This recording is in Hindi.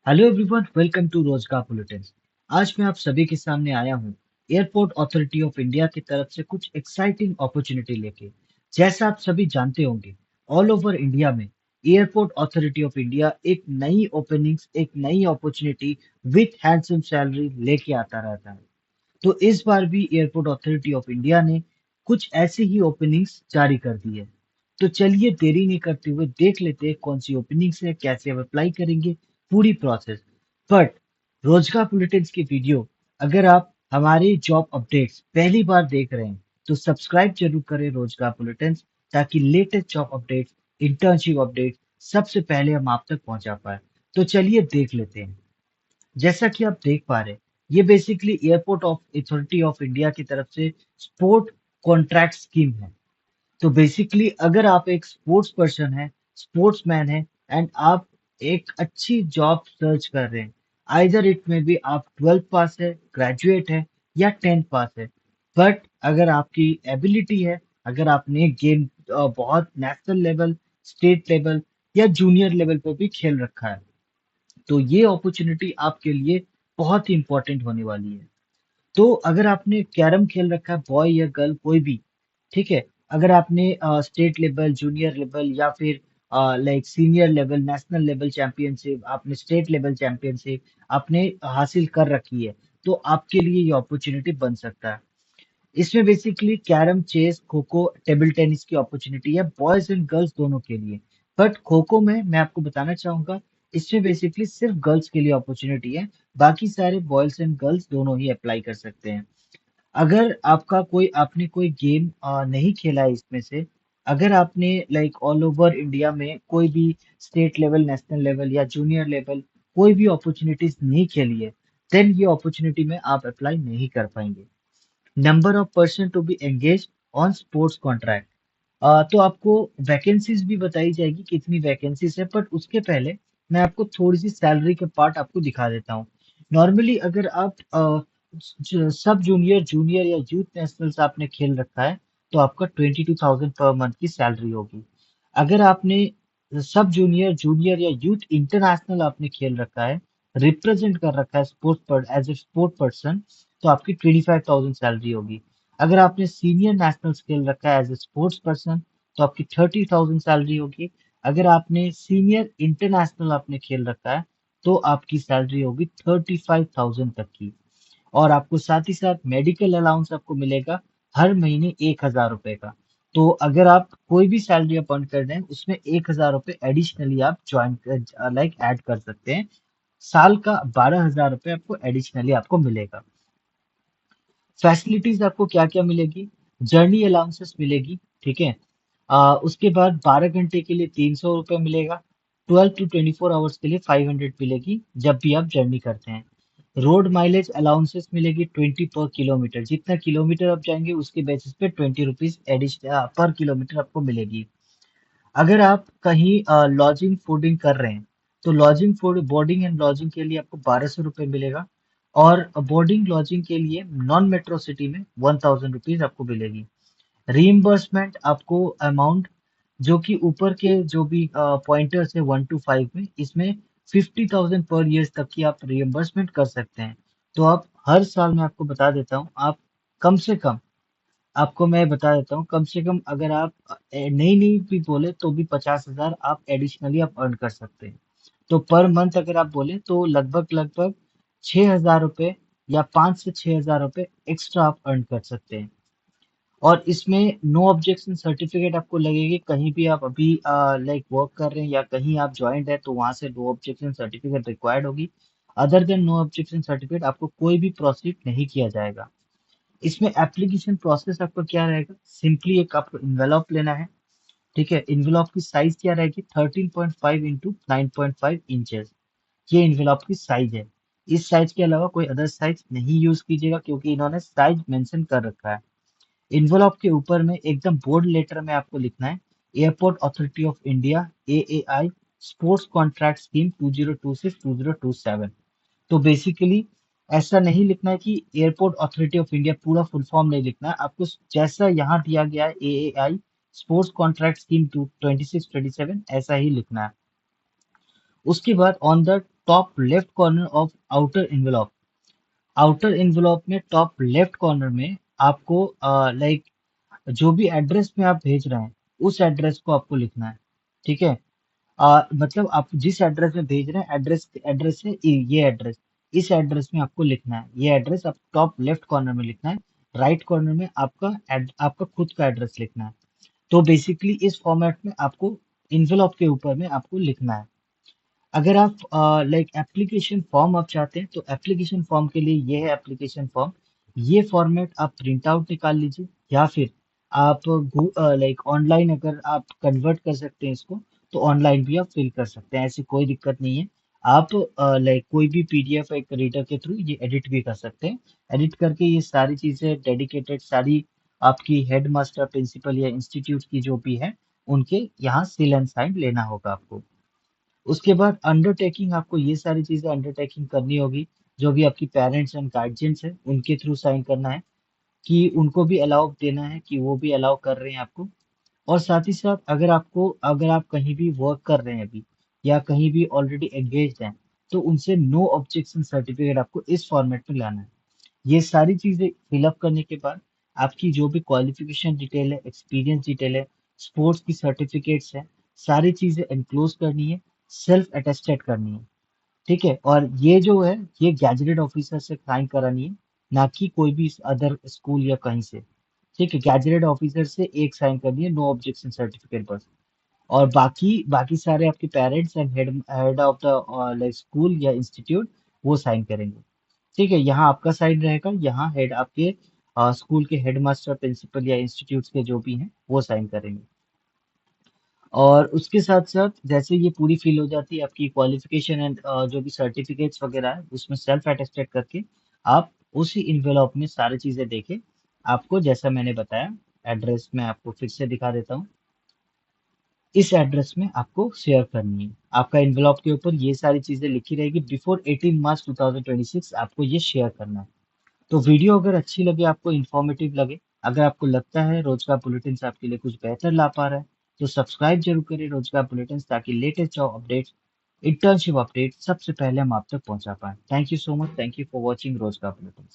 हेलो एवरीवन, वेलकम टू रोजगार बुलेटिन। आज मैं आप सभी के सामने आया हूँ एयरपोर्ट अथॉरिटी ऑफ इंडिया की तरफ से कुछ एक्साइटिंग अपॉर्चुनिटी लेके। जैसा आप सभी जानते होंगे, ऑल ओवर इंडिया में एयरपोर्ट अथॉरिटी ऑफ इंडिया एक नई ओपनिंग्स, एक नई अपॉर्चुनिटी विथ हैंडसम सैलरी लेके आता रहता है। तो इस बार भी एयरपोर्ट अथॉरिटी ऑफ इंडिया ने कुछ ऐसी ही ओपनिंग्स जारी कर दी है। तो चलिए देरी नहीं करते हुए देख लेते हैं कौन सी ओपनिंग्स है, कैसे हम अप्लाई करेंगे, पूरी प्रोसेस। बट रोजगार बुलेटिन की वीडियो अगर आप हमारे जॉब अपडेट्स पहली बार देख रहे हैं तो सब्सक्राइब जरूर करें रोजगार बुलेटिन, ताकि latest job updates, internship update सबसे पहले हम आप तक पहुंचा पाए। तो चलिए देख लेते हैं। जैसा कि आप देख पा रहे हैं, ये basically airport of authority of India की तरफ से स्पोर्ट कॉन्ट्रैक्ट स्कीम है। तो बेसिकली अगर आप एक स्पोर्ट्स पर्सन है, स्पोर्ट्समैन है, एंड आप एक अच्छी जॉब सर्च कर रहे हैं, आइदर इट में भी आप 12th पास है, ग्रेजुएट है, या 10th पास है, बट अगर आपकी एबिलिटी है, अगर आपने गेम बहुत नेशनल लेवल, स्टेट लेवल या जूनियर लेवल पर भी खेल रखा है, तो ये अपॉर्चुनिटी आपके लिए बहुत ही इंपॉर्टेंट होने वाली है। तो अगर आपने कैरम खेल रखा है, बॉय या गर्ल कोई भी, ठीक है, अगर आपने स्टेट लेवल, जूनियर लेवल या फिर like senior level, national level championship, आपने स्टेट लेवल चैंपियनशिप आपने हासिल कर रखी है, तो आपके लिए ये अपॉर्चुनिटी बन सकता है। इसमें basically carrom, chess, kho kho, table tennis की अपॉर्चुनिटी है बॉयज एंड गर्ल्स दोनों के लिए। बट खो खो में मैं आपको बताना चाहूंगा, इसमें बेसिकली सिर्फ गर्ल्स के लिए अपॉर्चुनिटी है। बाकी सारे बॉयज एंड गर्ल्स दोनों ही अप्लाई कर सकते हैं। अगर आपका कोई आपने कोई गेम नहीं खेला है इसमें से, अगर आपने लाइक ऑल ओवर इंडिया में कोई भी स्टेट लेवल, नेशनल लेवल या जूनियर लेवल कोई भी अपॉर्चुनिटीज नहीं खेली है, देन ये अपॉर्चुनिटी में आप अप्लाई नहीं कर पाएंगे। Number of person to be engage on sports contract. तो आपको वैकेंसीज भी बताई जाएगी कितनी वैकेंसीज है, बट उसके पहले मैं आपको थोड़ी सी सैलरी के पार्ट आपको दिखा देता हूँ। नॉर्मली अगर आप सब जूनियर, जूनियर या यूथ नेशनल्स आपने खेल रखा है, तो आपका 22,000 पर मंथ की सैलरी होगी। अगर आपने सब जूनियर, जूनियर या यूथ इंटरनेशनल आपने खेल रखा है, रिप्रेजेंट कर रखा है स्पोर्ट्स पर एज ए स्पोर्ट पर्सन, तो आपकी 25,000 सैलरी होगी। अगर आपने सीनियर नेशनल्स खेल रखा है एज ए स्पोर्ट्स पर्सन, तो आपकी 30,000 सैलरी होगी। अगर आपने सीनियर इंटरनेशनल आपने खेल रखा है, तो आपकी सैलरी होगी 35,000 तक की। और आपको साथ ही साथ मेडिकल अलाउंस आपको मिलेगा हर महीने 1,000 रुपए का। तो अगर आप कोई भी सैलरी आप अर्न कर रहे हैं, उसमें 1,000 रुपए एडिशनली आप ज्वाइन लाइक ऐड कर सकते हैं। साल का 12,000 रुपए आपको एडिशनली आपको मिलेगा। फैसिलिटीज आपको क्या क्या मिलेगी? जर्नी अलाउंसेस मिलेगी, ठीक है। उसके बाद 12 घंटे के लिए 300 रुपये मिलेगा। 12 to 24 आवर्स के लिए 500 मिलेगी जब भी आप जर्नी करते हैं। रोड माइलेज अलाउंसेस मिलेगी 20 पर किलोमीटर, जितना किलोमीटर आप जाएंगे उसके बेसिस पे 20 रुपीज एडिशनल पर किलोमीटर आपको मिलेगी। अगर आप कहीं लॉजिंग फूडिंग कर रहे हैं, तो lodging food, boarding and lodging के लिए आपको 1,200 रुपये मिलेगा। और बोर्डिंग लॉजिंग के लिए नॉन मेट्रो सिटी में 1,000 रुपीज आपको मिलेगी। रीइम्बर्समेंट आपको अमाउंट, जो कि ऊपर के जो भी पॉइंटर्स है 1 to 5 में, इसमें 50,000 पर ईयर तक की आप रीइम्बर्समेंट कर सकते हैं। तो आप हर साल, मैं आपको बता देता हूँ, आप कम से कम, आपको मैं बता देता हूँ, कम से कम अगर आप नहीं नहीं भी बोले तो भी 50,000 आप एडिशनली आप अर्न कर सकते हैं। तो पर मंथ अगर आप बोले तो लगभग लगभग 6,000 रुपये या 5 से 6,000 रुपये एक्स्ट्रा आप अर्न कर सकते हैं। और इसमें नो ऑब्जेक्शन सर्टिफिकेट आपको लगेगी। कहीं भी आप अभी लाइक वर्क कर रहे हैं या कहीं आप ज्वाइंट है, तो वहां से नो ऑब्जेक्शन सर्टिफिकेट रिक्वायर्ड होगी। Other than no objection certificate आपको कोई भी प्रोसीड नहीं किया जाएगा। इसमें एप्लीकेशन प्रोसेस आपका क्या रहेगा? सिंपली एक आपको इन्वेलप लेना है, ठीक है। इन्वेलप की साइज क्या रहेगी? 13.5 into 9.5 इंचेस, ये इन्वेलप की साइज है। इस साइज के अलावा कोई अदर साइज नहीं यूज कीजिएगा, क्योंकि इन्होंने साइज मेंशन कर रखा है। इन्वेलप के ऊपर में एकदम बोल्ड लेटर में आपको लिखना है, airport authority of India, AAI, sports contract scheme 2026-2027। तो बेसिकली ऐसा नहीं लिखना है कि एयरपोर्ट अथॉरिटी ऑफ इंडिया, पूरा फुल फॉर्म नहीं लिखना है आपको। जैसा यहाँ दिया गया है, AAI स्पोर्ट्स कॉन्ट्रैक्ट स्कीम 26-27, ऐसा ही लिखना है। उसके बाद on the top left corner of outer envelope. Outer envelope में टॉप लेफ्ट कॉर्नर में आपको लाइक जो भी एड्रेस में आप भेज रहे हैं उस एड्रेस को आपको लिखना है। ठीक है। मतलब आप जिस एड्रेस में भेज रहे हैं, एड्रेस एड्रेस है ये एड्रेस, इस एड्रेस में आपको लिखना है, ये एड्रेस आप टॉप लेफ्ट कॉर्नर में लिखना है। राइट कॉर्नर में आपका खुद का एड्रेस लिखना है। तो बेसिकली इस फॉर्मेट में आपको इन्वेलप के ऊपर में आपको लिखना है। अगर आप लाइक एप्लीकेशन फॉर्म आप चाहते हैं तो एप्लीकेशन फॉर्म के लिए ये है एप्लीकेशन फॉर्म। ये फॉर्मेट आप प्रिंट आउट निकाल लीजिए, या फिर आप लाइक ऑनलाइन अगर आप कन्वर्ट कर सकते हैं इसको तो ऑनलाइन भी आप फिल कर सकते हैं, ऐसी कोई दिक्कत नहीं है। आप लाइक कोई भी पीडीएफ एक रीडर के थ्रू ये एडिट भी कर सकते हैं। एडिट करके ये सारी चीजें डेडिकेटेड सारी आपकी हेड मास्टर प्रिंसिपल या इंस्टीट्यूट की जो भी है उनके यहाँ सील एंड साइन लेना होगा आपको। उसके बाद अंडरटेकिंग, आपको ये सारी चीजें अंडरटेकिंग करनी होगी। जो भी आपकी पेरेंट्स एंड गार्जियंस हैं उनके थ्रू साइन करना है कि उनको भी अलाउ देना है कि वो भी अलाउ कर रहे हैं आपको। और साथ ही साथ अगर आप कहीं भी वर्क कर रहे हैं अभी या कहीं भी ऑलरेडी एंगेज्ड हैं तो उनसे नो ऑब्जेक्शन सर्टिफिकेट आपको इस फॉर्मेट में लाना है। ये सारी चीजें फिलअप करने के बाद आपकी जो भी क्वालिफिकेशन डिटेल है, एक्सपीरियंस डिटेल है, स्पोर्ट्स की सर्टिफिकेट्स है, सारी चीजें एनक्लोज करनी है, सेल्फ अटेस्टेड करनी है। ठीक है। और ये जो है ये गैजेटेड ऑफिसर से साइन करानी है, ना कि कोई भी अदर स्कूल या कहीं से। ठीक है, गैजेटेड ऑफिसर से एक साइन करनी है, नो ऑब्जेक्शन सर्टिफिकेट बस। और बाकी बाकी सारे आपके parents and head head of the like school या इंस्टीट्यूट वो साइन करेंगे। ठीक है, यहाँ आपका साइन रहेगा, यहाँ हेड आपके स्कूल के हेडमास्टर प्रिंसिपल या इंस्टीट्यूट्स के जो भी हैं वो साइन करेंगे। और उसके साथ साथ जैसे ये पूरी फिल हो जाती है आपकी क्वालिफिकेशन एंड जो भी सर्टिफिकेट्स वगैरह है उसमें सेल्फ अटेस्टेड करके आप उसी इन्वेलप में सारी चीजें देके आपको जैसा मैंने बताया एड्रेस में आपको फिर से दिखा देता हूँ, इस एड्रेस में आपको शेयर करनी है। आपका इन्वेलप के ऊपर ये सारी चीजें लिखी रहेगी, बिफोर 18 मार्च 2026 आपको ये शेयर करना है। तो वीडियो अगर अच्छी लगे, आपको इन्फॉर्मेटिव लगे, अगर आपको लगता है रोजगार बुलेटिन आपके लिए कुछ बेहतर ला पा रहा है तो सब्सक्राइब जरूर करें रोजगार बुलेटिन, ताकि latest job updates, internship update सबसे पहले हम आप तक पहुंचा पाए। Thank you so much, thank you for watching रोजगार बुलेटिन।